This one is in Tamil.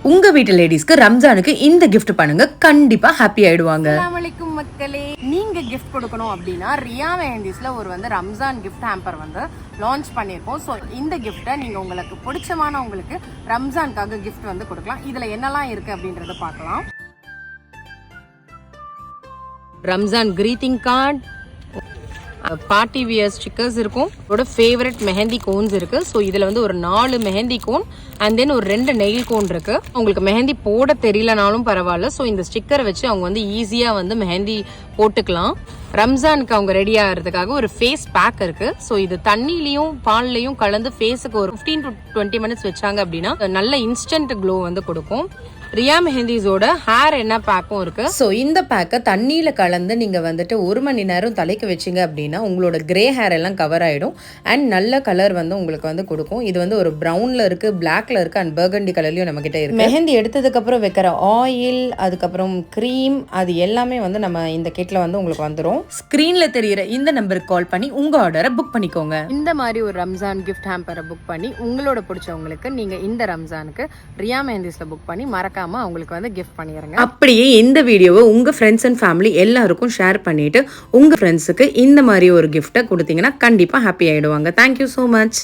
உங்க வீட்டு லேடிஸ்க்கு ரம்ஜானுக்கு இந்த gift பண்ணுங்க, கண்டிப்பா ஹாப்பி ஆயிடுவாங்க. அஸ்ஸலாமு அலைக்கும் மக்களே, நீங்க gift கொடுக்கணும் அப்படின்னா ரியா மெஹந்திஸ்ல ஒரு ரம்ஜான் gift hamper லான்ச் பண்ணியிருக்கோம். ஸோ இந்த கிஃப்ட்டை நீங்க உங்களுக்கு பிடிச்சமானவங்களுக்கு ரம்ஜானுக்காக gift கொடுக்கலாம். இதுல என்னெல்லாம் இருக்கு அப்படின்றத பார்க்கலாம். Ramzan greeting card, party wear stickers இருக்கும், இதோட ஃபேவரட் மெஹந்தி கோன்ஸ் இருக்கு. ஸோ இதுல ஒரு 4 மெஹந்தி கோன் அண்ட் தென் ஒரு 2 நெயில் கோன் இருக்கு. உங்களுக்கு மெஹந்தி போட தெரியலனாலும் பரவாயில்ல, ஸோ இந்த ஸ்டிக்கரை வச்சு அவங்க ஈஸியா மெஹந்தி போட்டுக்கலாம். ரம்ஜானுக்கு அவங்க ரெடி ஆகிறதுக்காக ஒரு ஃபேஸ் பேக் இருக்கு. ஸோ இது தண்ணிலையும் பால்லையும் கலந்து ஃபேஸுக்கு ஒரு 15 to 20 மினிட்ஸ் வச்சாங்க அப்படின்னா நல்ல இன்ஸ்டன்ட் க்ளோ கொடுக்கும். ரியா மெஹந்திஸோட ஹேர் என்ன பேக்கும் இருக்கு. ஸோ இந்த பேக்கை தண்ணியில் கலந்து நீங்கள் 1 மணி நேரம் தலைக்கு வச்சிங்க அப்படின்னா உங்களோட கிரே ஹேர் எல்லாம் கவர் ஆகிடும் அண்ட் நல்ல கலர் உங்களுக்கு கொடுக்கும். இது ஒரு ப்ரௌனில் இருக்குது, பிளாக்ல இருக்குது அண்ட் பர்கண்டி கலர்லையும் நம்மக்கிட்ட இருக்குது. மெஹந்தி எடுத்ததுக்கப்புறம் வைக்கிற ஆயில், அதுக்கப்புறம் க்ரீம், அது எல்லாமே நம்ம இந்த கிட்டில் உங்களுக்கு வந்துடும். ஸ்க்ரீனில் தெரிகிற இந்த நம்பருக்கு கால் பண்ணி உங்கள் ஆர்டரை புக் பண்ணிக்கோங்க. இந்த மாதிரி ஒரு ரம்ஜான் கிஃப்ட் ஹேம்பரை புக் பண்ணி உங்களோட பிடிச்சவங்களுக்கு நீங்கள் இந்த ரம்ஜானுக்கு ரியா மெஹந்திஸில் புக் பண்ணி மறக்காம அவங்களுக்கு கிஃப்ட் பண்ணிடுங்க. அப்படியே இந்த வீடியோவை உங்க ஃப்ரெண்ட்ஸ் அண்ட் ஃபேமிலி எல்லாருக்கும் ஷேர் பண்ணிட்டு உங்க ஃப்ரெண்ட்ஸுக்கு இந்த மாதிரி ஒரு கிஃப்ட்டை கொடுத்தீங்கன்னா கண்டிப்பா ஹாப்பி ஆயிடுவாங்க. Thank you so much.